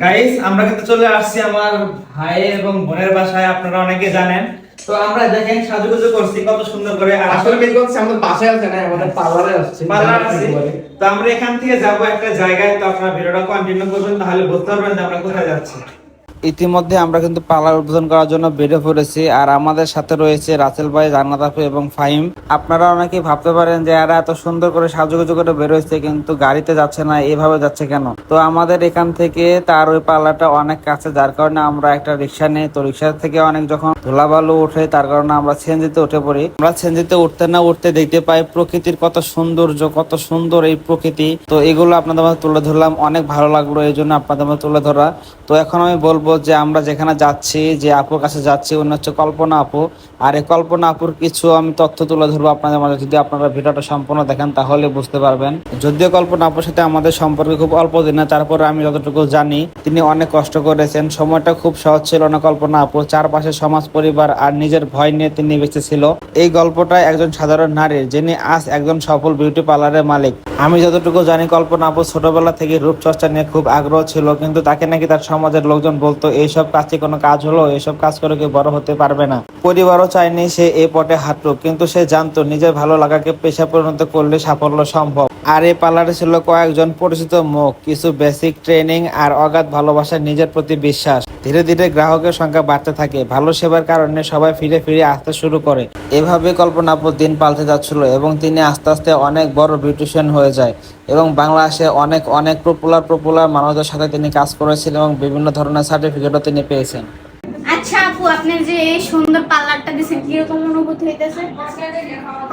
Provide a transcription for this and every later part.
Guys, আমরা কিন্তু চলে আসছি আমার ভাই এবং বোনের বাসায়। আপনারা অনেকে জানেন। তো আমরা দেখেন সাজুগুজু করছি কত সুন্দর করে। আর আসলে বের করছি আমাদের বাসায় আছে না, আমাদের পার্লারে আসছে। পার্লার আছে। তো আমরা এখান থেকে যাব একটা জায়গায়। তো আপনারা ভিডিওটা কন্টিনিউ করবেন, তাহলে বুঝতে পারবেন যে আমরা কোথায় যাচ্ছি। ইতিমধ্যে আমরা কিন্তু পার্লার উদ্বোধন করার জন্য বেরিয়ে পড়েছি। আর আমাদের সাথে রয়েছে রাসেল ভাই, জান্নাত আপু এবং ফাহিম। আপনারা অনেকেই ভাবতে পারেন যে এরা এত সুন্দর করে সাজুগুজু করে বেরোচ্ছে, কিন্তু গাড়িতে যাচ্ছে না, এভাবে যাচ্ছে কেন? তো আমাদের এখান থেকে তার ওই পার্লারটা অনেক কাছে, যার কারণে আমরা একটা রিক্সা নেই। তো রিক্সা থেকে অনেক যখন ধুলাবালু উঠে, তার কারণে আমরা সিএনজিতে উঠে পড়ি। আমরা সিএনজিতে উঠতে না উঠতে দেখতে পাই প্রকৃতির কত সৌন্দর্য, কত সুন্দর এই প্রকৃতি। তো এগুলো আপনাদের মধ্যে তুলে ধরলাম, অনেক ভালো লাগলো এই জন্য আপনাদের মধ্যে তুলে ধরা। তো এখন আমি বলবো যে আমরা যেখানে যাচ্ছি, যে আপুর কাছে যাচ্ছি, উনি হচ্ছে কল্পনা আপু। আর এই কল্পনা আপুর কিছু আমি তথ্য তুলে ধরবো আপনাদের মাঝে। যদি আপনারা ভিডিওটা সম্পূর্ণ দেখেন তাহলে বুঝতে পারবেন। যদিও কল্পনা আপুর সাথে আমাদের সম্পর্কে খুব অল্প দিনে, তারপরে আমি যতটুকু জানি তিনি অনেক কষ্ট করেছেন। সময়টা খুব সহজ ছিল না কল্পনা আপুর। চারপাশে সমাজ, পরিবার আর নিজের ভয় নিয়ে তিনি বেঁচে ছিল। এই গল্পটা একজন সাধারণ নারীর, যিনি আজ একজন সফল বিউটি পার্লারের মালিক। আমি যতটুকু জানি কল্পনা আপু ছোটবেলা থেকে রূপচর্চা নিয়ে খুব আগ্রহ ছিল, কিন্তু তাকে নাকি তার সমাজের লোকজন বলতো এইসব কাজে কোনো কাজ হলো, এইসব কাজ করে কেউ বড় হতে পারবে না। পরিবারও চায়নি সে এই পথে হাঁটুক, কিন্তু সে জানতো নিজের ভালো লাগাকে পেশা পরিণত করলে সাফল্য সম্ভব। আর এই পার্লারে ছিল কয়েকজন পরিচিত মুখ, কিছু বেসিক ট্রেনিং আর অগাধ ভালোবাসা, নিজের প্রতি বিশ্বাস। ধীরে ধীরে গ্রাহকের সংখ্যা বাড়তে থাকে। ভালো সেবার কারণে সবাই ফিরে ফিরে আসতে শুরু করে। এভাবে কল্পনা আপুর দিন পাল্টে যাচ্ছিল এবং তিনি আস্তে আস্তে অনেক বড় বিউটিশিয়ান হয়ে যায়। এবং বাংলাদেশে অনেক অনেক পপুলার মানুষদের সাথে তিনি কাজ করেছেন এবং বিভিন্ন ধরনের সার্টিফিকেটও তিনি পেয়েছেন। আচ্ছা আপু, আপনি যে এই সুন্দর পার্লারটা দিয়েছেন, কিরকম অনুভূতি হইতেছে?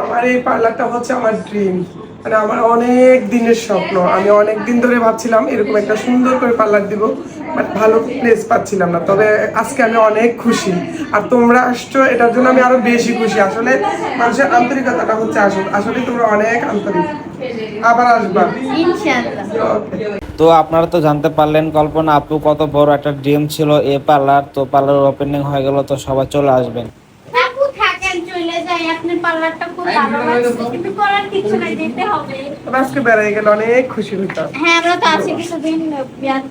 আমার এই পার্লারটা হচ্ছে আমার ড্রিম, মানে আমার অনেক দিনের স্বপ্ন। আমি অনেক দিন ধরে ভাবছিলাম এরকম একটা সুন্দর করে পার্লার দিব, বাট ভালো প্লেস পাচ্ছিলাম না। তবে আজকে আমি অনেক খুশি, আর তোমরা আসছো এটার জন্য আমি আরো বেশি খুশি। আসলে মানুষের আন্তরিকতাটা হচ্ছে আসলে তোমরা অনেক আন্তরিক। আবার আসবা ইনশাআল্লাহ। তো আপনারা তো জানতে পারলেন কল্পনা আপু কত বড় একটা ড্রিম ছিল এই পার্লার। তো পার্লার ওপেনিং হয়ে গেল, তো সবাই চলে আসবেন। আপু থাকেন, চলে যাই। আপনার পার্লারটা খুব ভালো লাগছে, কিন্তু করার কিছু নাই, যেতে হবে। আজকে বেড়াই গেলে অনেক খুশি হইতাম। হ্যাঁ, আমরা তো আছি কিছুদিন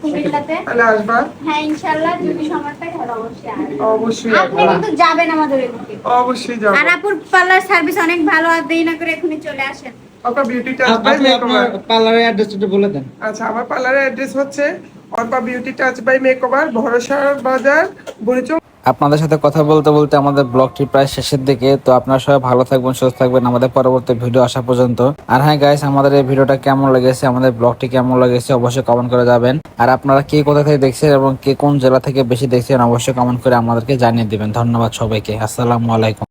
কুমিল্লাতে। তাহলে আসবা? হ্যাঁ ইনশাআল্লাহ, যদি সময়টা হয় অবশ্যই আসবো। অবশ্যই আপনি কিন্তু যাবেন আমাদের এদিকে। অবশ্যই যাবো। আর আপুর পার্লার সার্ভিস অনেক ভালো, আর দেরি না করে এখনই চলে আসেন। Arpa beauty touch by makeover. পার্লারের অ্যাড্রেসটা বলে দেন। আচ্ছা, আমার পার্লারের অ্যাড্রেস হচ্ছে Arpa beauty touch by makeover, Bharasa Bazar, Burichang. আপনাদের সাথে কথা বলতে বলতে আমাদের ব্লগটি প্রায় শেষের দিকে। তো আপনারা সবাই ভালো থাকবেন, সুস্থ থাকবেন আমাদের পরবর্তী ভিডিও আসা পর্যন্ত। আর হ্যাঁ গাইস, আমাদের এই ভিডিওটা কেমন লেগেছে, আমাদের ব্লগটি কেমন লেগেছে অবশ্যই কমেন্ট করে যাবেন। আর আপনারা কে কোথা থেকে দেখছেন এবং কে কোন জেলা থেকে বেশি দেখছেন অবশ্যই কমেন্ট করে আমাদেরকে জানিয়ে দিবেন। ধন্যবাদ সবাইকে। আসসালামু আলাইকুম।